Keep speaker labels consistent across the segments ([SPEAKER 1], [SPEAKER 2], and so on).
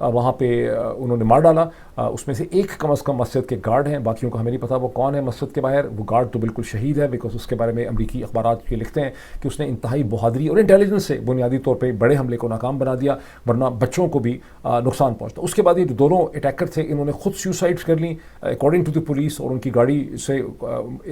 [SPEAKER 1] وہاں پہ انہوں نے مار ڈالا. اس میں سے ایک کم از کم مسجد کے گارڈ ہیں, باقیوں کا ہمیں نہیں پتا وہ کون ہے مسجد کے باہر. وہ گارڈ تو بالکل شہید ہے, بیکاز اس کے بارے میں امریکی اخبارات یہ لکھتے ہیں کہ اس نے انتہائی بہادری اور انٹیلیجنس سے بنیادی طور پہ بڑے حملے کو ناکام بنا دیا, ورنہ بچوں کو بھی نقصان پہنچتا. اس کے بعد یہ جو دونوں اٹیکر تھے انہوں نے خود سیوسائڈ کر لیں اکارڈنگ ٹو دی پولیس, اور ان کی گاڑی سے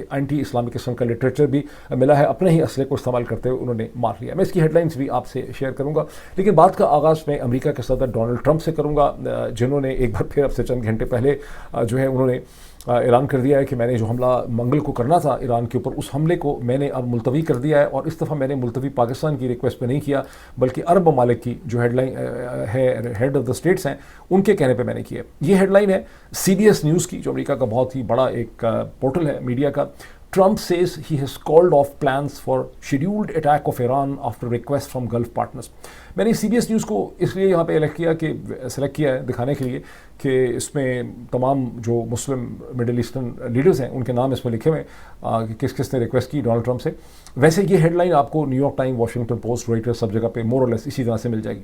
[SPEAKER 1] اینٹی اسلامک قسم کا لٹریچر بھی ملا ہے. اپنے ہی اسلحے کو استعمال کرتے ہوئے انہوں نے مار لیا. میں اس کی ہیڈ لائنس بھی آپ سے شیئر کروں گا, لیکن بات کا آغاز میں امریکہ کے صدر ڈونلڈ ٹرمپ سے کروں گا, جنہوں نے ایک بار پھر اب سے چند گھنٹے پہلے جو ہے انہوں نے اعلان کر دیا ہے کہ میں نے جو حملہ منگل کو کرنا تھا ایران کے اوپر, اس حملے کو میں نے اب ملتوی کر دیا ہے. اور اس دفعہ میں نے ملتوی پاکستان کی ریکویسٹ پہ نہیں کیا, بلکہ عرب ممالک کی جو ہیڈ لائن ہے, ہیڈ آف دا اسٹیٹس ہیں, ان کے کہنے پہ میں نے کیا. یہ ہیڈ لائن ہے CBS نیوز کی, جو امریکہ کا بہت ہی بڑا ایک پورٹل ہے میڈیا کا. Trump says he has called off plans for scheduled attack of Iran after request from Gulf partners. میں نے CBS نیوز کو اس لیے یہاں پہ سلیکٹ کیا ہے دکھانے کے لیے کہ اس میں تمام جو مسلم مڈل ایسٹرن لیڈرز ہیں ان کے نام اس میں لکھے ہوئے ہیں کہ کس کس نے ریکویسٹ کی ڈونلڈ ٹرمپ سے. ویسے یہ ہیڈ لائن آپ کو New York Time, Washington Post, Reuters سب جگہ پہ مور اور لیس اسی طرح سے مل جائے گی.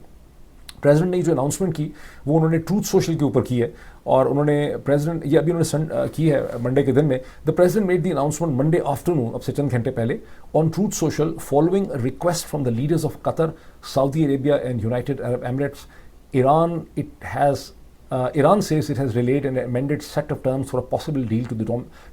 [SPEAKER 1] پریزیڈنٹ نے جو اناؤنسمنٹ کی وہ انہوں نے ٹروتھ سوشل کے اوپر کی ہے, اور انہوں نے پریزیڈنٹ یہ ابھی انہوں نے کی ہے منڈے کے دن میں. The president made the announcement Monday afternoon, اب سے چند گھنٹے پہلے, on Truth Social following request from the leaders of Qatar, Saudi Arabia and United Arab Emirates. Iran says it has relayed an amended set of terms for a possible deal to the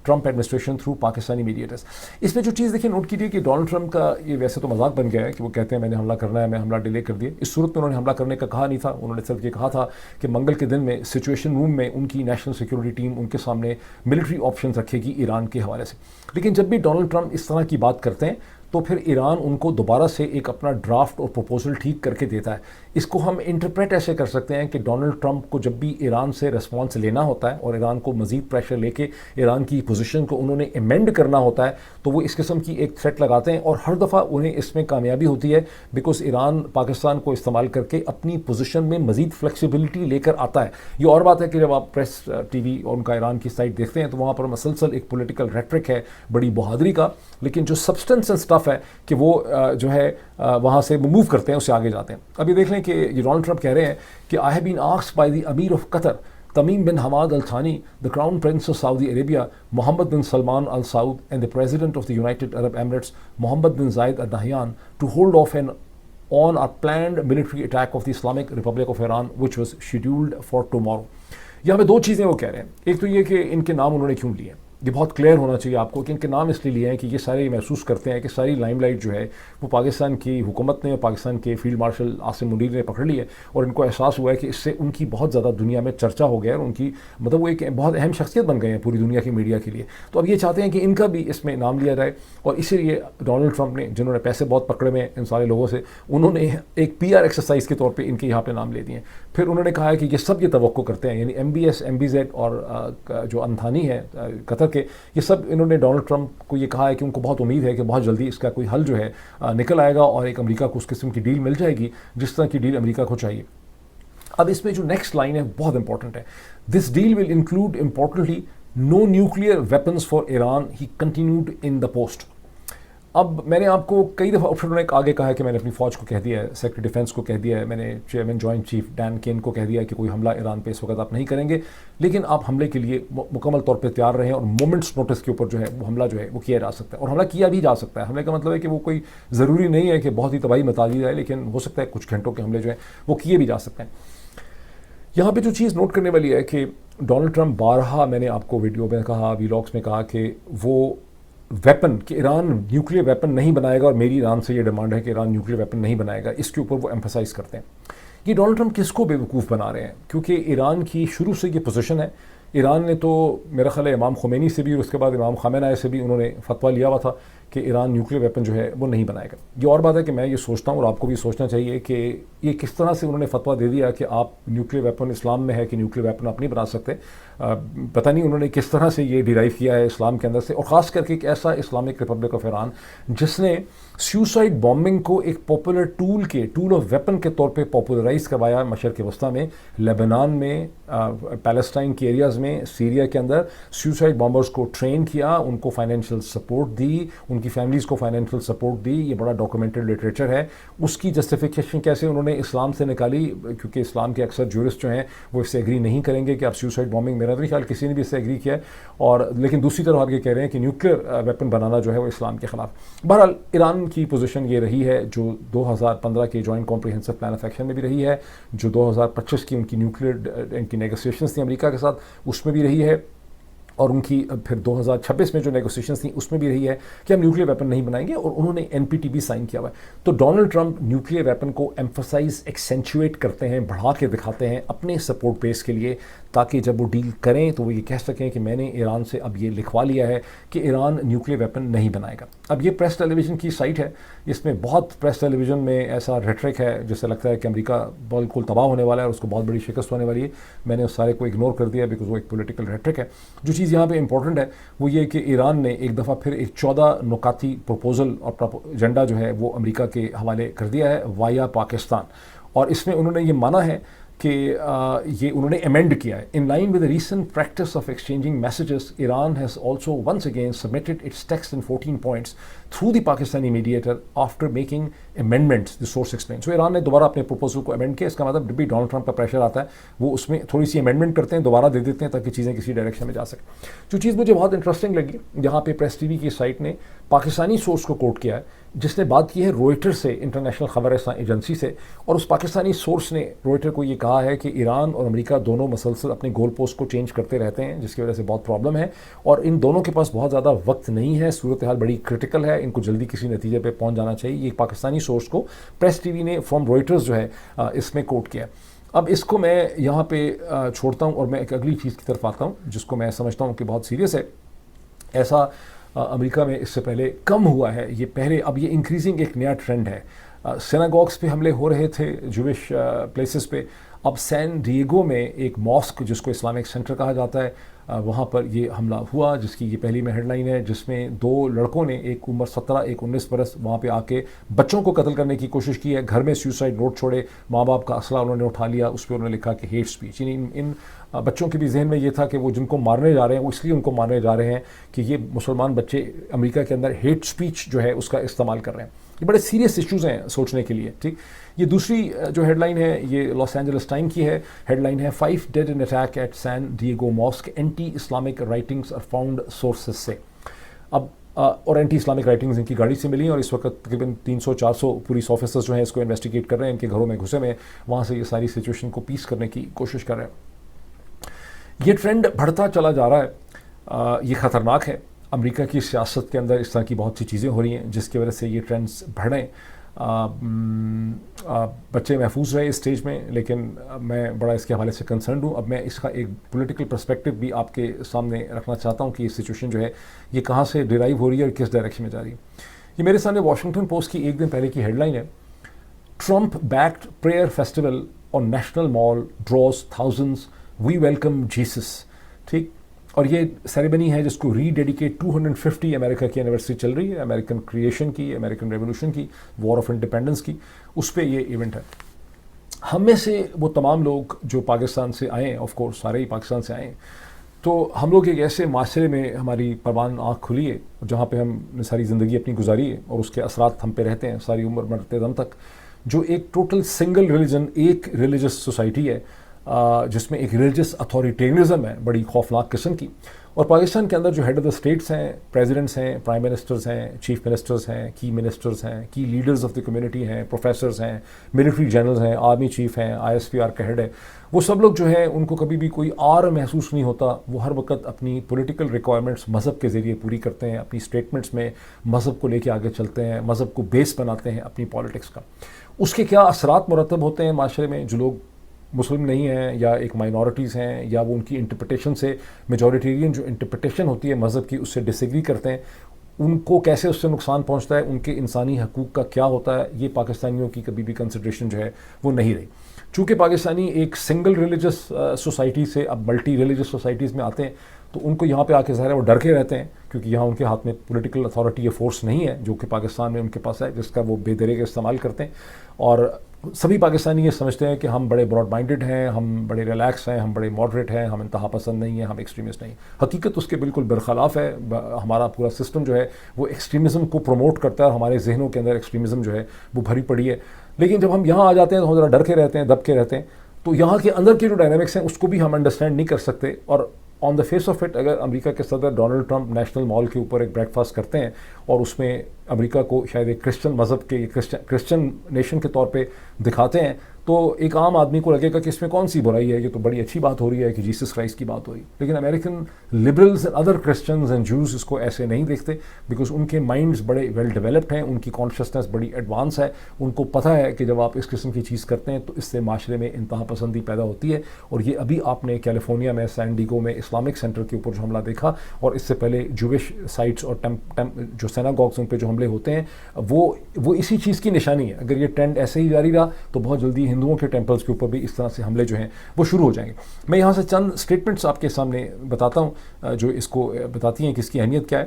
[SPEAKER 1] Trump administration through Pakistani mediators. اس میں جو چیز دیکھیں note کیجیے کہ Donald Trump کا یہ ویسے تو مذاق بن گیا ہے کہ وہ کہتے ہیں میں نے حملہ کرنا ہے, میں حملہ ڈیلے کر دیا. اس صورت میں انہوں نے حملہ کرنے کا کہا نہیں تھا, انہوں نے صرف یہ کہا تھا کہ منگل کے دن میں سچویشن روم میں ان کی نیشنل سیکورٹی ٹیم ان کے سامنے ملٹری آپشنز رکھے گی ایران کے حوالے سے. لیکن جب بھی ڈونلڈ ٹرمپ اس طرح کی بات کرتے ہیں تو پھر ایران ان کو دوبارہ سے ایک اپنا ڈرافٹ اور پروپوزل ٹھیک کر کے دیتا ہے. اس کو ہم انٹرپریٹ ایسے کر سکتے ہیں کہ ڈونلڈ ٹرمپ کو جب بھی ایران سے ریسپانس لینا ہوتا ہے اور ایران کو مزید پریشر لے کے ایران کی پوزیشن کو انہوں نے ایمینڈ کرنا ہوتا ہے, تو وہ اس قسم کی ایک تھریٹ لگاتے ہیں, اور ہر دفعہ انہیں اس میں کامیابی ہوتی ہے, بیکاز ایران پاکستان کو استعمال کر کے اپنی پوزیشن میں مزید فلیکسیبلٹی لے کر آتا ہے. یہ اور بات ہے کہ جب آپ پریس ٹی وی اور ان کا ایران کی سائٹ دیکھتے ہیں تو وہاں پر مسلسل ایک پولیٹیکل ریٹرک ہے بڑی بہادری کا, لیکن جو سبسٹنس اینڈ اسٹف ہے کہ وہ جو ہے وہاں سے موو کرتے ہیں, اس سے آگے جاتے ہیں. اب یہ دیکھ لیں کہ یہ ڈونلڈ ٹرمپ کہہ رہے ہیں کہ I have been asked by the Amir of Qatar, Tamim bin Hamad Al Thani, the Crown Prince of Saudi Arabia, Mohammed bin Salman Al Saud, and the President of the United Arab Emirates, Mohammed bin Zayed Al Nahyan, to hold off on a planned military attack of the Islamic Republic of Iran, which was scheduled for tomorrow. یہاں پہ دو چیزیں وہ کہہ رہے ہیں. ایک تو یہ کہ ان کے نام انہوں نے کیوں لیے, یہ بہت کلیئر ہونا چاہیے آپ کو کہ ان کے نام اس لیے لیے ہیں کہ یہ سارے محسوس کرتے ہیں کہ ساری لائم لائٹ جو ہے وہ پاکستان کی حکومت نے اور پاکستان کے فیلڈ مارشل عاصم منیر نے پکڑ لی ہے, اور ان کو احساس ہوا ہے کہ اس سے ان کی بہت زیادہ دنیا میں چرچا ہو گیا ہے, اور ان کی مطلب وہ ایک بہت اہم شخصیت بن گئے ہیں پوری دنیا کی میڈیا کے لیے. تو اب یہ چاہتے ہیں کہ ان کا بھی اس میں نام لیا جائے, اور اسی لیے ڈونلڈ ٹرمپ نے, جنہوں نے پیسے بہت پکڑے ہوئے ہیں ان سارے لوگوں سے, انہوں نے ایک PR ایکسرسائز کے طور پہ ان کے یہاں پہ نام لے دیے ہیں. پھر انہوں نے کہا ہے کہ یہ سب یہ توقع کرتے ہیں, یعنی MBS, MBZ اور جو انتھانی ہے قطر کے, یہ سب انہوں نے ڈونلڈ ٹرمپ کو یہ کہا ہے کہ ان کو بہت امید ہے کہ بہت جلدی اس کا کوئی حل جو ہے نکل آئے گا, اور ایک امریکہ کو اس قسم کی ڈیل مل جائے گی جس طرح کی ڈیل امریکہ کو چاہیے. اب اس میں جو نیکسٹ لائن ہے بہت امپورٹنٹ ہے. This deal will include importantly no nuclear weapons for Iran, he continued in the post. اب میں نے آپ کو کئی دفعہ انہوں نے آگے کہا ہے کہ میں نے اپنی فوج کو کہہ دیا ہے, سیکرٹری ڈیفینس کو کہہ دیا ہے, میں نے chairman joint chief Dan Caine کو کہہ دیا ہے کہ کوئی حملہ ایران پہ اس وقت آپ نہیں کریں گے, لیکن آپ حملے کے لیے مکمل طور پہ تیار رہیں, اور مومنٹس نوٹس کے اوپر جو ہے وہ حملہ جو ہے وہ کیا جا سکتا ہے, اور حملہ کیا بھی جا سکتا ہے. حملے کا مطلب ہے کہ وہ کوئی ضروری نہیں ہے کہ بہت ہی تباہی مچا دی جائے, لیکن ہو سکتا ہے کچھ گھنٹوں کے حملے جو ہیں وہ کیے بھی جا سکتے ہیں. یہاں پہ جو چیز نوٹ کرنے والی ہے کہ ڈونلڈ ٹرمپ بارہا, میں نے آپ کو ویڈیو میں کہا, ویلاگس میں کہا کہ وہ ویپن کہ ایران نیوکلیئر ویپن نہیں بنائے گا, اور میری ایران سے یہ ڈیمانڈ ہے کہ ایران نیوکلیئر ویپن نہیں بنائے گا, اس کے اوپر وہ ایمفسائز کرتے ہیں. یہ ڈونلڈ ٹرمپ کس کو بے وقوف بنا رہے ہیں, کیونکہ ایران کی شروع سے یہ پوزیشن ہے. ایران نے تو میرا خیال ہے امام خمینی سے بھی اور اس کے بعد امام خامنہ سے بھی انہوں نے فتویٰ لیا ہوا تھا کہ ایران نیوکلیئر ویپن جو ہے وہ نہیں بنائے گا. یہ اور بات ہے کہ میں یہ سوچتا ہوں, اور آپ کو بھی سوچنا چاہیے کہ یہ کس طرح سے انہوں نے فتویٰ دے دیا کہ آپ نیوکلیئر ویپن اسلام میں ہے کہ نیوکلیئر ویپن آپ نہیں بنا سکتے. پتہ نہیں انہوں نے کس طرح سے یہ ڈیرائیو کیا ہے اسلام کے اندر سے, اور خاص کر کے ایک ایسا اسلامک ریپبلک آف ایران جس نے سیوسائڈ بامبنگ کو ایک پاپولر ٹول آف ویپن کے طور پہ پاپولرائز کروایا مشرق وسطیٰ میں, لیبنان میں, پیلسٹائن کے ایریاز میں, سیریا کے اندر سیوسائڈ بامبرز کو ٹرین کیا, ان کو فائنینشیل سپورٹ دی, ان ان کی فیملیز کو فائنینشیل سپورٹ دی. یہ بڑا ڈاکومنٹڈ لٹریچر ہے. اس کی جسٹیفیکیشن کیسے انہوں نے اسلام سے نکالی, کیونکہ اسلام کے اکثر جورسٹ جو ہیں وہ اس سے ایگری نہیں کریں گے کہ آپ سیوسائڈ بامبنگ, میرا تو نہیں خیال کسی نے بھی اس سے ایگری کیا ہے. اور لیکن دوسری طرف آپ یہ کہہ رہے ہیں کہ نیوکلیئر ویپن بنانا جو ہے وہ اسلام کے خلاف. بہرحال ایران کی پوزیشن یہ رہی ہے جو 2015 کے joint comprehensive plan of action میں بھی رہی ہے, جو 2025 کی ان کی نیوکلیئر ان کی نیگوسیشنز تھیں امریکہ کے ساتھ اس میں بھی رہی ہے, اور ان کی پھر 2026 میں جو نیگوسیشنز تھیں اس میں بھی رہی ہے کہ ہم نیوکلیئر ویپن نہیں بنائیں گے, اور انہوں نے NPT بھی سائن کیا ہوا ہے. تو ڈونلڈ ٹرمپ نیوکلیئر ویپن کو ایمفسائز ایکسینچویٹ کرتے ہیں, بڑھا کے دکھاتے ہیں اپنے سپورٹ بیس کے لیے, تاکہ جب وہ ڈیل کریں تو وہ یہ کہہ سکیں کہ میں نے ایران سے اب یہ لکھوا لیا ہے کہ ایران نیوکلیئر ویپن نہیں بنائے گا. اب یہ پریس ٹیلی ویژن کی سائٹ ہے, اس میں بہت پریس ٹیلی ویژن میں ایسا ریٹرک ہے جس سے لگتا ہے کہ امریکہ بالکل تباہ ہونے والا ہے اور اس کو بہت بڑی شکست ہونے والی ہے. میں نے اس سارے کو اگنور کر دیا بیکاز وہ ایک پولیٹیکل ریٹرک ہے. جو چیز یہاں پہ امپورٹنٹ ہے وہ یہ کہ ایران نے ایک دفعہ پھر ایک 14 نکاتی پروپوزل اور ایجنڈا جو ہے وہ امریکہ کے حوالے کر دیا ہے وایا پاکستان, اور اس میں انہوں نے یہ مانا ہے کہ یہ انہوں نے ایمینڈ کیا ہے. In line with recent practice of exchanging messages, Iran has also once again submitted its text in 14 points through the Pakistani mediator after making amendments, the source explain. So Iran نے دوبارہ اپنے پروپوزل کو amend کیا. اس کا مطلب جب بھی Donald Trump کا پریشر آتا ہے وہ اس میں تھوڑی سی امینڈمنٹ کرتے ہیں, دوبارہ دے دیتے ہیں تاکہ چیزیں کسی ڈائریکشن میں جا سکیں. جو چیز مجھے بہت انٹرسٹنگ لگی, یہاں پہ پریس TV کی سائٹ نے پاکستانی سورس کو کوٹ کیا ہے جس نے بات کی ہے روئٹر سے, انٹرنیشنل خبر رساں ایجنسی سے, اور اس پاکستانی سورس نے روئٹر کو یہ کہا ہے کہ ایران اور امریکہ دونوں مسلسل اپنے گول پوسٹ کو چینج کرتے رہتے ہیں جس کی وجہ سے بہت پرابلم ہے, اور ان دونوں کے پاس بہت زیادہ وقت نہیں ہے, صورتحال بڑی کرٹیکل ہے, ان کو جلدی کسی نتیجے پہ پہنچ جانا چاہیے. یہ پاکستانی سورس کو پریس TV نے فرام روئٹرز جو ہے اس میں کوٹ کیا. اب اس کو میں یہاں پہ چھوڑتا ہوں اور میں ایک اگلی چیز کی طرف آتا ہوں جس کو میں سمجھتا ہوں کہ بہت سیریس ہے. ایسا امریکہ میں اس سے پہلے کم ہوا ہے, یہ پہلے, اب یہ انکریزنگ ایک نیا ٹرینڈ ہے. سیناگوگس پہ حملے ہو رہے تھے, جوش پلیسز پہ. اب سین ڈیگو میں ایک ماسک جس کو اسلامک سینٹر کہا جاتا ہے, وہاں پر یہ حملہ ہوا جس کی یہ پہلی میں ہیڈ لائن ہے, جس میں 2 لڑکوں نے, ایک عمر 17 ایک 19 برس, وہاں پہ آ کے بچوں کو قتل کرنے کی کوشش کی ہے. گھر میں سیوسائڈ نوٹ چھوڑے, ماں باپ کا اسلحہ انہوں نے اٹھا لیا, اس پہ انہوں نے لکھا کہ ہیٹ اسپیچ. یعنی ان بچوں کے بھی ذہن میں یہ تھا کہ وہ جن کو مارنے جا رہے ہیں وہ اس لیے ان کو مارنے جا رہے ہیں کہ یہ مسلمان بچے امریکہ کے اندر ہیٹ اسپیچ جو ہے اس کا استعمال کر رہے ہیں. یہ بڑے سیریس ایشوز ہیں سوچنے کے لیے. ٹھیک, یہ دوسری جو ہیڈ لائن ہے یہ لاس اینجلس ٹائم کی ہے. ہیڈ لائن ہے 5 dead in attack at San Diego Mosque, anti Islamic writings are found sources سے. اب اور اینٹی اسلامک رائٹنگز ان کی گاڑی سے ملی, اور اس وقت تقریباً 300-400 پولیس آفیسرز جو ہیں اس کو انویسٹیگیٹ کر رہے ہیں, ان کے گھروں میں گھسے میں, وہاں سے یہ ساری سچویشن کو پیس کرنے کی کوشش کر رہے ہیں. یہ ٹرینڈ بڑھتا چلا جا رہا ہے, یہ خطرناک ہے. امریکہ کی سیاست کے اندر اس طرح کی بہت سی چیزیں ہو رہی ہیں جس کی وجہ سے یہ ٹرینڈز بڑھ رہے ہیں. بچے محفوظ رہے اس اسٹیج میں, لیکن میں بڑا اس کے حوالے سے کنسرنڈ ہوں. اب میں اس کا ایک پولیٹیکل پرسپیکٹو بھی آپ کے سامنے رکھنا چاہتا ہوں کہ یہ سچویشن جو ہے یہ کہاں سے ڈیرائیو ہو رہی ہے اور کس ڈائریکشن میں جا رہی ہے. یہ میرے سامنے واشنگٹن پوسٹ کی ایک دن پہلے کی ہیڈ لائن ہے, Trump backed prayer festival on national mall draws thousands, we welcome Jesus. ٹھیک, اور یہ سیریمنی ہے جس کو ری ڈیڈیکیٹ 250 امریکہ کی اینیورسری چل رہی ہے, امریکن کریشن کی, امریکن ریولوشن کی, وار آف انڈیپینڈنس کی, اس پہ یہ ایونٹ ہے. ہم میں سے وہ تمام لوگ جو پاکستان سے آئے ہیں, آف کورس سارے ہی پاکستان سے آئے ہیں, تو ہم لوگ ایک ایسے معاشرے میں ہماری پروان آنکھ کھلی ہے جہاں پہ ہم نے ساری زندگی اپنی گزاری ہے اور اس کے اثرات ہم پہ رہتے ہیں ساری عمر مرتے دم تک, جو ایک ٹوٹل سنگل ریلیجن, ایک ریلیجس سوسائٹی ہے جس میں ایک ریلیجس اتھارٹیرینزم ہے بڑی خوفناک قسم کی. اور پاکستان کے اندر جو ہیڈ آف دا اسٹیٹس ہیں, پریزیڈنٹس ہیں, پرائم منسٹرز ہیں, چیف منسٹرز ہیں, کی منسٹرز ہیں, کی لیڈرز آف دی کمیونٹی ہیں, پروفیسرز ہیں, ملٹری جنرلز ہیں, آرمی چیف ہیں, ISPR کا ہیڈ ہے, وہ سب لوگ جو ہیں ان کو کبھی بھی کوئی آر محسوس نہیں ہوتا. وہ ہر وقت اپنی پولیٹیکل ریکوائرمنٹس مذہب کے ذریعے پوری کرتے ہیں, اپنی اسٹیٹمنٹس میں مذہب کو لے کے آگے چلتے ہیں, مذہب کو بیس بناتے ہیں اپنی پالیٹکس کا. اس کے کیا اثرات مرتب ہوتے ہیں معاشرے میں, جو لوگ مسلم نہیں ہیں یا ایک مائنورٹیز ہیں یا وہ ان کی انٹرپریٹیشن سے, میجورٹیرین جو انٹرپریٹیشن ہوتی ہے مذہب کی اس سے ڈس ایگری کرتے ہیں, ان کو کیسے اس سے نقصان پہنچتا ہے, ان کے انسانی حقوق کا کیا ہوتا ہے, یہ پاکستانیوں کی کبھی بھی کنسیڈریشن جو ہے وہ نہیں رہی. چونکہ پاکستانی ایک سنگل ریلیجس سوسائٹی سے اب ملٹی ریلیجس سوسائٹیز میں آتے ہیں, تو ان کو یہاں پہ آ کے ظاہر ہے وہ ڈر کے رہتے ہیں, کیونکہ یہاں ان کے ہاتھ میں پولیٹیکل اتھارٹی یا فورس نہیں ہے جو کہ پاکستان میں ان کے پاس ہے, جس کا وہ بے دریغ استعمال کرتے ہیں. اور سبھی پاکستانی یہ سمجھتے ہیں کہ ہم بڑے براڈ مائنڈڈ ہیں، ہم بڑے ریلیکس ہیں، ہم بڑے ماڈریٹ ہیں، ہم انتہا پسند نہیں ہیں، ہم ایکسٹریمسٹ نہیں. حقیقت اس کے بالکل برخلاف ہے. ہمارا پورا سسٹم جو ہے وہ ایکسٹریمزم کو پروموٹ کرتا ہے اور ہمارے ذہنوں کے اندر ایکسٹریمزم جو ہے وہ بھری پڑی ہے. لیکن جب ہم یہاں آ جاتے ہیں تو ہم ذرا ڈر کے رہتے ہیں، دب کے رہتے ہیں، تو یہاں کے اندر کے جو ڈائنامکس ہیں اس کو بھی ہم انڈرسٹینڈ نہیں کر سکتے. اور آن دا فیس آف اٹ اگر امریکہ کے صدر ڈونلڈ ٹرمپ نیشنل مال کے اوپر ایک بریک فاسٹ کرتے ہیں اور اس میں امریکہ کو شاید ایک کرسچن مذہب کے کرسچن نیشن کے طور پہ دکھاتے ہیں، تو ایک عام آدمی کو لگے گا کہ اس میں کون سی برائی ہے، یہ تو بڑی اچھی بات ہو رہی ہے کہ جیسس کرائسٹ کی بات ہو رہی ہے. لیکن American liberals and other Christians and Jews اس کو ایسے نہیں دیکھتے، بیکاز ان کے مائنڈز بڑے ویل ڈیولپڈ ہیں، ان کی کانشیسنس بڑی ایڈوانس ہے. ان کو پتہ ہے کہ جب آپ اس قسم کی چیز کرتے ہیں تو اس سے معاشرے میں انتہا پسندی پیدا ہوتی ہے. اور یہ ابھی آپ نے کیلیفورنیا میں سین ڈیگو میں اسلامک سینٹر کے اوپر جو حملہ دیکھا، اور اس سے پہلے جوش سائٹس اور جو سیناگوگس ان پہ جو حملے ہوتے ہیں وہ اسی چیز کی نشانی ہے. اگر یہ ٹرینڈ ایسے ہی جاری رہا تو بہت جلدی ہندوؤں کے ٹیمپلز کے اوپر بھی اس طرح سے حملے جو ہیں وہ شروع ہو جائیں گے. میں یہاں سے چند سٹیٹمنٹس آپ کے سامنے بتاتا ہوں جو اس کو بتاتی ہیں کہ اس کی اہمیت کیا ہے.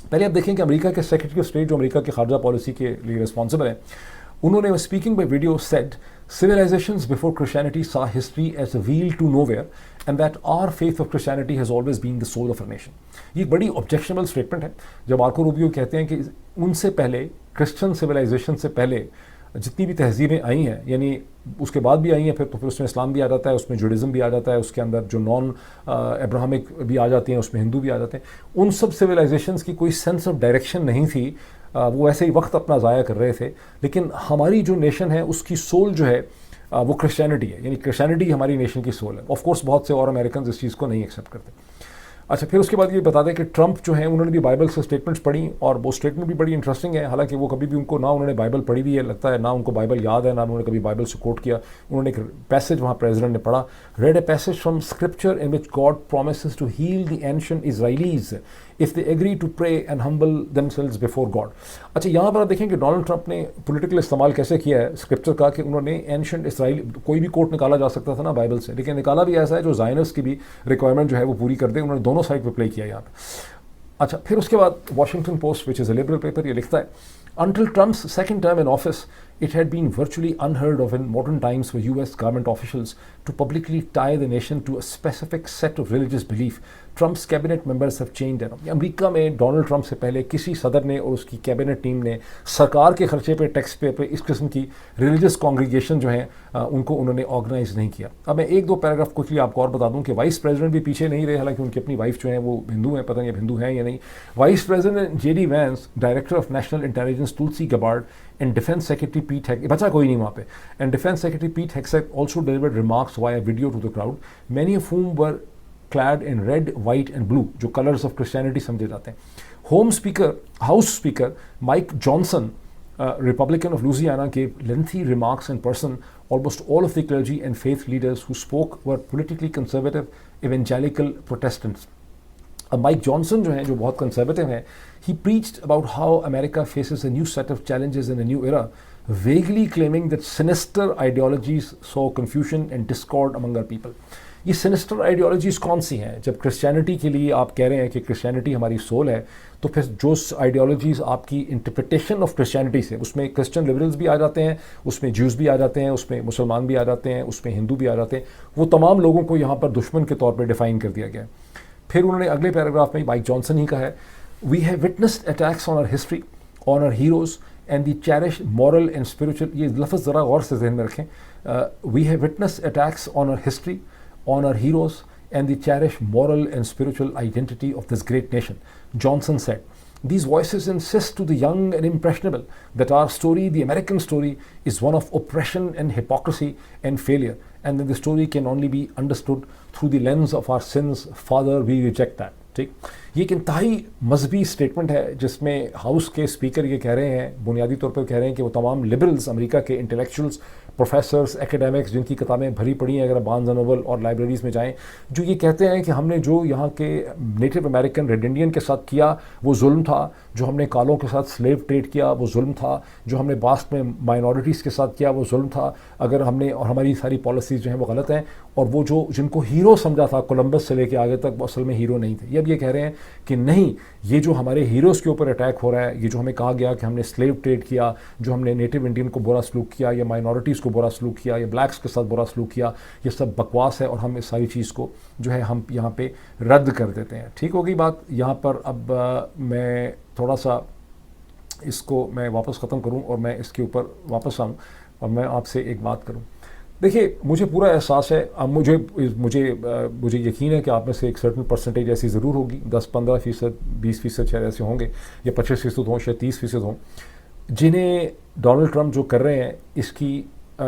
[SPEAKER 1] پہلے آپ دیکھیں کہ امریکہ کے سیکرٹری آف اسٹیٹ جو امریکہ کے خارجہ پالیسی کے لیے رسپانسبل ہیں، انہوں نے speaking by video said civilizations before Christianity saw history as a wheel to nowhere and that our faith of Christianity has always been the soul of our nation. یہ ایک بڑی آبجیکشنبل اسٹیٹمنٹ ہے. جب Marco Rubio کہتے ہیں کہ ان سے پہلے کرسچن سویلائزیشن سے پہلے جتنی بھی تہذیبیں آئی ہیں، یعنی اس کے بعد بھی آئی ہیں، پھر اس میں اسلام بھی آ جاتا ہے، اس میں جوڈزم بھی آ جاتا ہے، اس کے اندر جو نان ابراہمک بھی آ جاتی ہیں، اس میں ہندو بھی آ جاتے ہیں، ان سب سویلائزیشنس کی کوئی سینس آف ڈائریکشن نہیں تھی. وہ ایسے ہی وقت اپنا ضائع کر رہے تھے. لیکن ہماری جو نیشن ہے اس کی سول جو ہے وہ کرسچینٹی ہے، یعنی کرسچینٹی ہماری نیشن کی سول ہے. آف کورس بہت سے اور امریکنز اس چیز کو نہیں ایکسیپٹ کرتے. اچھا، پھر اس کے بعد یہ بتا دیں کہ ٹرمپ جو ہیں انہوں نے بھی بائبل سے اسٹیٹمنٹس پڑھی، اور وہ اسٹیٹمنٹ بھی بڑی انٹرسٹنگ ہے. حالانکہ وہ کبھی بھی ان کو نہ انہوں نے بائبل پڑھی ہوئی ہے لگتا ہے، نہ ان کو بائبل یاد ہے، نہ انہوں نے کبھی بائبل سے کوٹ کیا. انہوں نے ایک پیسج وہاں پریزیڈنٹ نے پڑھا، read a passage from scripture in which God promises to heal the ancient Israelites if they agree to pray and humble themselves before God. اچھا، یہاں پر آپ دیکھیں کہ ڈونلڈ ٹرمپ نے پولیٹیکل استعمال کیسے کیا ہے اسکرپچر کا، کہ انہوں نے اینشنٹ اسرائیل کوئی بھی کوٹ نکالا جا سکتا تھا نا بائبل سے، لیکن نکالا بھی ایسا ہے جو زائنس کی بھی ریکوائرمنٹ جو ہے وہ پوری کر دے. انہوں نے دونوں سائڈ پہ پلے کیا یہاں پہ. اچھا، پھر اس کے بعد Washington post which is a liberal paper یہ لکھتا ہے Until Trump's second term in office, it had been virtually unheard of in modern times for US government officials to publicly tie the nation to a specific set of religious belief. Trump's cabinet members have changed their. امریکہ میں Donald Trump سے پہلے کسی صدر نے اور اس کی cabinet team نے سرکار کے خرچے پہ ٹیکس پے پہ اس قسم کی ریلیجس کانگریگیشن جو ہیں ان کو انہوں نے آرگنائز نہیں کیا. اب میں ایک دو پیراگراف کوئکلی آپ کو اور بتا دوں کہ وائس پریزیڈنٹ بھی پیچھے نہیں رہے، حالانکہ ان کی اپنی وائف جو ہیں وہ ہندو ہیں، پتہ نہیں اب ہندو ہیں یا نہیں. Vice president J D Vance, director of national intelligence Tulsi Gabbard and Defense Secretary Pete Hegseth, بچا کوئی نہیں وہاں پہ, and Defense Secretary Pete Hegseth also delivered remarks via video to the crowd, many of whom were clad in red, white and blue, جو colors of Christianity سمجھے جاتے ہیں. House Speaker Mike Johnson, Republican of Louisiana, gave lengthy remarks in person. Almost all of the clergy and faith leaders who spoke were politically conservative evangelical Protestants. اب mic Johnson جو ہیں جو بہت conservative ہیں, he preached about how America faces a new set of challenges in a new era, vaguely claiming that sinister ideologies saw confusion and discord among our people. یہ سینسٹر ideologies کون سی ہیں؟ جب Christianity کے لیے آپ کہہ رہے ہیں کہ کرسچینٹی ہماری سول ہے, تو پھر جو آئیڈیالوجیز آپ کی انٹرپریٹیشن آف کرسچینٹی سے, اس میں کرسچن لبرلز بھی آ جاتے ہیں, اس میں جوز بھی آ جاتے ہیں, اس میں مسلمان بھی آ جاتے ہیں, اس میں ہندو بھی آ جاتے ہیں, وہ تمام لوگوں کو یہاں پر دشمن کے طور پہ ڈیفائن کر دیا گیا ہے. پھر انہوں نے اگلے پیراگراف میں مائک جانسن ہی کہا ہے, we have witnessed attacks on our history, on our heroes and the cherish moral and spiritual. یہ لفظ ذرا غور سے ذہن میں رکھیں, we have witnessed attacks on our history, on our heroes and the cherished moral and spiritual identity of this great nation. Johnson said, these voices insist to the young and impressionable that our story, the American story, is one of oppression and hypocrisy and failure, and that the story can only be understood through the lens of our sins. Father, we reject that. ٹھیک, یہ ایک انتہائی مذہبی statement ہے جس میں house کے speaker یہ کہہ رہے ہیں, بنیادی طور پر کہہ رہے ہیں کہ وہ تمام لبرلز, امریکہ کے انٹلیکچوئلس, پروفیسرز, ایکیڈیمکس, جن کی کتابیں بھری پڑی ہیں اگر بارنز اینڈ نوبل اور لائبریریز میں جائیں, جو یہ کہتے ہیں کہ ہم نے جو یہاں کے نیٹو امریکن ریڈ انڈین کے ساتھ کیا وہ ظلم تھا, جو ہم نے کالوں کے ساتھ سلیو ٹریڈ کیا وہ ظلم تھا, جو ہم نے پاسٹ میں مائنورٹیز کے ساتھ کیا وہ ظلم تھا, اگر ہم نے, اور ہماری ساری پالیسیز جو ہیں وہ غلط ہیں, اور وہ جو جن کو ہیرو سمجھا تھا کولمبس سے لے کے آگے تک وہ اصل میں ہیرو نہیں تھے. یہ اب یہ کہہ رہے ہیں کہ نہیں یہ جو ہمارے ہیروز کے اوپر اٹیک ہو رہا ہے, یہ جو ہمیں کہا گیا کہ ہم نے سلیو ٹریڈ کیا, جو ہم نے نیٹو انڈین کو برا سلوک کیا, یا مائنورٹیز کو برا سلوک کیا, یا بلیکس کے ساتھ برا سلوک کیا, یہ سب بکواس ہے اور ہم اس ساری چیز کو جو ہے ہم یہاں پہ رد کر دیتے ہیں. ٹھیک ہوگی بات یہاں پر. اب میں تھوڑا سا اس کو میں واپس ختم کروں اور میں اس کے اوپر واپس آؤں اور میں آپ سے ایک بات کروں. دیکھیے مجھے پورا احساس ہے, اب مجھے یقین ہے کہ آپ میں سے ایک سرٹن پرسنٹیج ایسی ضرور ہوگی, 10-15%, 20% شاید ایسے ہوں گے, یا 25% ہوں, شاید 30% ہوں, جنہیں ڈونلڈ ٹرمپ جو کر رہے ہیں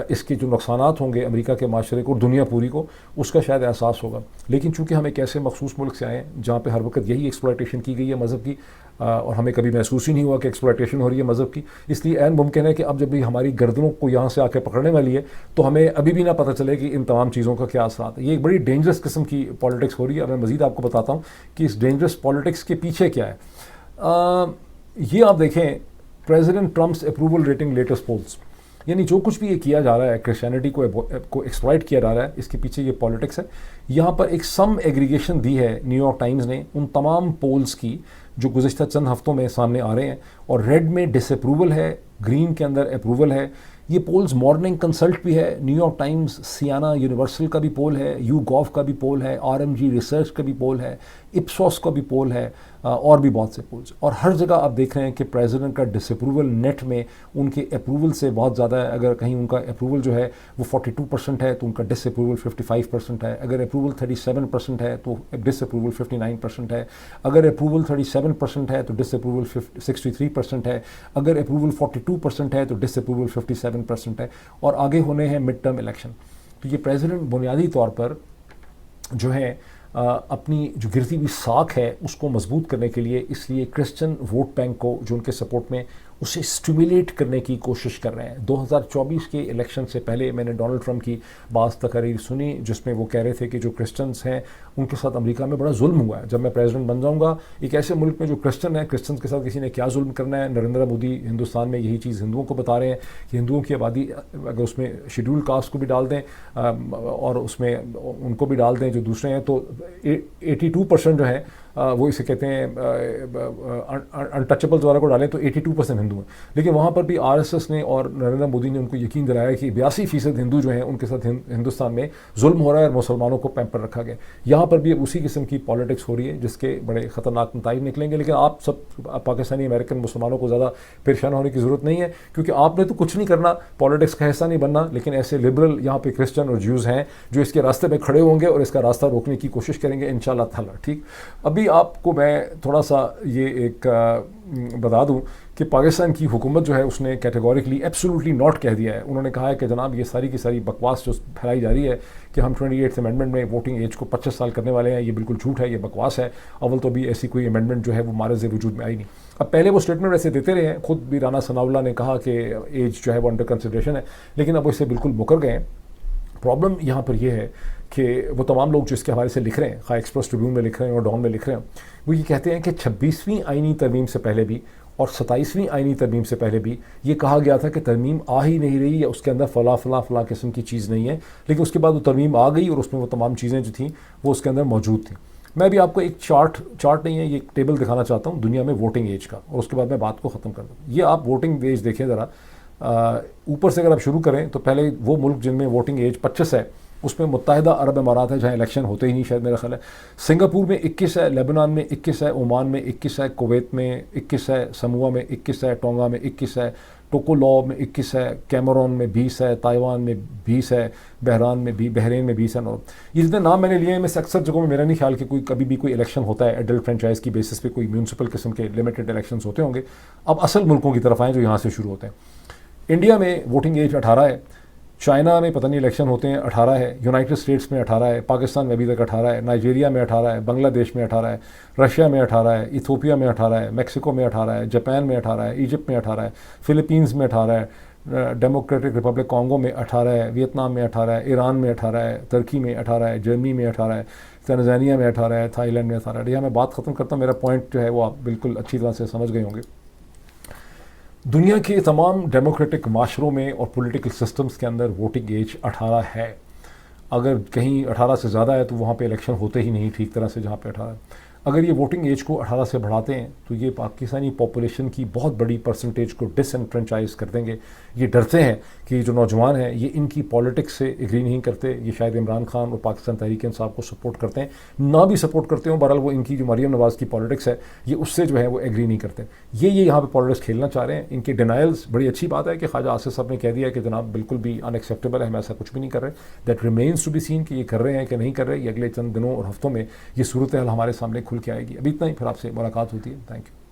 [SPEAKER 1] اس کے جو نقصانات ہوں گے امریکہ کے معاشرے کو اور دنیا پوری کو, اس کا شاید احساس ہوگا. لیکن چونکہ ہم ایک ایسے مخصوص ملک سے آئے ہیں جہاں پہ ہر وقت یہی ایکسپلائٹیشن کی گئی ہے مذہب کی, اور ہمیں کبھی محسوس ہی نہیں ہوا کہ ایکسپلائٹیشن ہو رہی ہے مذہب کی, اس لیے عین ممکن ہے کہ اب جب بھی ہماری گردنوں کو یہاں سے آ کے پکڑنے والی ہے تو ہمیں ابھی بھی نہ پتہ چلے کہ ان تمام چیزوں کا کیا اثرات ہے. یہ ایک بڑی ڈینجرس قسم کی پالیٹکس ہو رہی ہے. اب میں مزید آپ کو بتاتا ہوں کہ اس ڈینجرس پالیٹکس کے پیچھے کیا ہے. یہ آپ دیکھیں President Trump's approval rating latest polls, یعنی جو کچھ بھی یہ کیا جا رہا ہے, کرسچینٹی کو ایکسپلائٹ کیا جا رہا ہے, اس کے پیچھے یہ پالیٹکس ہے. یہاں پر ایک سم ایگریگیشن دی ہے نیو یارک ٹائمز نے ان تمام پولز کی جو گزشتہ چند ہفتوں میں سامنے آ رہے ہیں, اور ریڈ میں ڈس اپروول ہے, گرین کے اندر اپروول ہے. یہ پولز مارننگ کنسلٹ بھی ہے, نیو یارک ٹائمز, سیانا یونیورسل کا بھی پول ہے, یو گوف کا بھی پول ہے, RMG ریسرچ کا بھی پول ہے, اپسوس کا بھی پول ہے, اور بھی بہت سے پولز. اور ہر جگہ آپ دیکھ رہے ہیں کہ پریزیڈنٹ کا ڈس اپروول نیٹ میں ان کے اپروول سے بہت زیادہ ہے. اگر کہیں ان کا اپروول جو ہے وہ 42% ہے تو ان کا ڈس اپروول 55% ہے. اگر اپروول 37% ہے تو ڈس اپروول 59% ہے. اگر اپروول 37% ہے تو ڈس اپروول 63% ہے. اگر اپروول 42% ہے تو ڈس اپروول 57% ہے. اور آگے ہونے ہیں مڈ ٹرم الیکشن. تو یہ پریزیڈنٹ بنیادی طور پر جو ہے اپنی جو گرتی ہوئی ساکھ ہے اس کو مضبوط کرنے کے لیے, اس لیے کرسچن ووٹ بینک کو جو ان کے سپورٹ میں اسے اسٹیمولیٹ کرنے کی کوشش کر رہے ہیں. 2024 کے الیکشن سے پہلے میں نے ڈونلڈ ٹرمپ کی بعض تقاریر سنی جس میں وہ کہہ رہے تھے کہ جو کرسچنس ہیں ان کے ساتھ امریکہ میں بڑا ظلم ہوا ہے. جب میں پریزیڈنٹ بن جاؤں گا ایک ایسے ملک میں جو کرسچن ہے, کرسچنس کے ساتھ کسی نے کیا ظلم کرنا ہے. نریندر مودی ہندوستان میں یہی چیز ہندوؤں کو بتا رہے ہیں کہ ہندوؤں کی آبادی اگر اس میں شیڈول کاسٹ کو بھی ڈال دیں اور اس میں ان کو بھی ڈال دیں جو دوسرے ہیں, تو 82% جو ہیں وہ اسے کہتے ہیں انٹچبلز وغیرہ کو ڈالیں تو 82% ہندو ہیں. لیکن وہاں پر بھی RSS نے اور نریندر مودی نے ان کو یقین دلایا کہ 82% ہندو جو ہیں ان کے ساتھ ہندوستان میں ظلم ہو رہا ہے اور مسلمانوں کو پیمپر رکھا گیا. یہاں پر بھی اسی قسم کی پالیٹکس ہو رہی ہے جس کے بڑے خطرناک نتائج نکلیں گے. لیکن آپ سب پاکستانی امریکن مسلمانوں کو زیادہ پریشان ہونے کی ضرورت نہیں ہے, کیونکہ آپ نے تو کچھ نہیں کرنا, پالیٹکس کا حصہ نہیں بننا. لیکن ایسے لبرل یہاں پہ کرسچن اور جیوز ہیں جو اس کے راستے میں کھڑے ہوں گے اور اس کا راستہ روکنے کی کوشش کریں گے انشاءاللہ تعالی. ٹھیک, ابھی آپ کو میں تھوڑا سا یہ ایک بتا دوں کہ پاکستان کی حکومت جو ہے اس نے کیٹیگوریکلی ایبسولوٹلی ناٹ کہہ دیا ہے. انہوں نے کہا ہے کہ جناب یہ ساری کی ساری بکواس جو پھیلائی جا رہی ہے کہ ہم 28th امینڈمنٹ میں ووٹنگ ایج کو 25 سال کرنے والے ہیں, یہ بالکل جھوٹ ہے, یہ بکواس ہے. اول تو بھی ایسی کوئی امینڈمنٹ جو ہے وہ معرض وجود میں آئی نہیں. اب پہلے وہ اسٹیٹمنٹ ایسے دیتے رہے ہیں, خود بھی رانا ثناء اللہ نے کہا کہ ایج جو ہے وہ انڈر کنسیڈریشن ہے, لیکن اب وہ اس سے بالکل مکر گئے ہیں. پرابلم یہاں پر یہ ہے کہ وہ تمام لوگ جو اس کے حوالے سے لکھ رہے ہیں, خواہ ایکسپریس ٹریبیون میں لکھ رہے ہیں اور ڈان میں لکھ رہے ہیں, وہ یہ کہتے ہیں کہ 26ویں آئینی ترمیم سے پہلے بھی اور 27ویں آئینی ترمیم سے پہلے بھی یہ کہا گیا تھا کہ ترمیم آ ہی نہیں رہی یا اس کے اندر فلاں قسم کی چیز نہیں ہے. لیکن اس کے بعد وہ ترمیم آ گئی اور اس میں وہ تمام چیزیں جو تھیں وہ اس کے اندر موجود تھیں. میں بھی آپ کو ایک چارٹ نہیں ہے, یہ ایک ٹیبل دکھانا چاہتا ہوں دنیا میں ووٹنگ ایج کا, اور اس کے بعد میں بات کو ختم کر دوں. یہ آپ ووٹنگ ایج دیکھیں ذرا, اوپر سے اگر آپ شروع کریں تو پہلے وہ ملک جن میں ووٹنگ ایج 25 ہے اس میں متحدہ عرب امارات ہے جہاں الیکشن ہوتے ہی نہیں شاید میرا خیال ہے. سنگاپور میں 21 ہے, لیبنان میں 21 ہے, عمان میں 21 ہے, کویت میں 21 ہے, سموا میں 21 ہے, ٹونگا میں 21 ہے, ٹوکولو میں 21 ہے, کیمرون میں 20 ہے, تائیوان میں 20 ہے, بحرین میں 20 ہے. یہ جتنے نام میں نے لیے ہیں میں سے اکثر جگہوں میں میرا نہیں خیال کہ کبھی بھی کوئی الیکشن ہوتا ہے ایڈلٹ فرینچائز کی بیسس پہ, کوئی میونسپل قسم کے لمیٹڈ الیکشنز ہوتے ہوں گے. اب اصل ملکوں کی طرف آئیں جو یہاں سے شروع ہوتے ہیں. انڈیا میں ووٹنگ ایج 18 ہے, چائنا میں پتہ نہیں الیکشن ہوتے ہیں 18 ہے, یونائٹڈ اسٹیٹس میں 18 ہے, پاکستان میں ابھی تک 18 ہے, نائجیریا میں 18 ہے, بنگلہ دیش میں 18 ہے, رشیا میں 18 ہے, ایتھوپیا میں 18 ہے, میکسیکو میں 18 ہے, جاپان میں 18 ہے, ایجپٹ میں 18 ہے, فلپینز میں 18 ہے, ڈیموکریٹک ریپبلک کانگو میں 18 ہے, ویتنام میں 18 ہے, ایران میں 18 ہے, ترکی میں 18 ہے, جرمنی میں 18 ہے, تنزانیہ میں 18 ہے, تھائی لینڈ میں 18 ہے. یہاں میں بات ختم کرتا ہوں, میرا پوائنٹ جو ہے وہ آپ بالکل اچھی طرح سے سمجھ گئے ہوں گے. دنیا کے تمام ڈیموکریٹک معاشروں میں اور پولیٹیکل سسٹمز کے اندر ووٹنگ ایج 18 ہے. اگر کہیں 18 سے زیادہ ہے تو وہاں پہ الیکشن ہوتے ہی نہیں ٹھیک طرح سے جہاں پہ 18 ہے. اگر یہ ووٹنگ ایج کو 18 سے بڑھاتے ہیں تو یہ پاکستانی پاپولیشن کی بہت بڑی پرسنٹیج کو ڈس انفرنچائز کر دیں گے. یہ ڈرتے ہیں کہ جو نوجوان ہیں یہ ان کی پالیٹکس سے ایگری نہیں کرتے, یہ شاید عمران خان اور پاکستان تحریک انصاف کو سپورٹ کرتے ہیں, نہ بھی سپورٹ کرتے ہوں بہرحال وہ ان کی جو مریم نواز کی پالیٹکس ہے یہ اس سے جو ہے وہ ایگری نہیں کرتے. یہ یہاں پہ پالیٹکس کھیلنا چاہ رہے ہیں. ان کے ڈینائلز, بڑی اچھی بات ہے کہ خواجہ آصف صاحب نے کہہ دیا کہ جناب بالکل بھی ان ایکسیپٹیبل ہے, ہم ایسا کچھ بھی نہیں کر رہے. That remains to be seen کہ یہ کر رہے ہیں کہ نہیں کر رہے. یہ اگلے چند دنوں اور ہفتوں میں یہ صورتحال ہمارے سامنے کھل کے آئے گی. ابھی اتنا ہی, پھر آپ سے ملاقات ہوتی ہے. Thank you.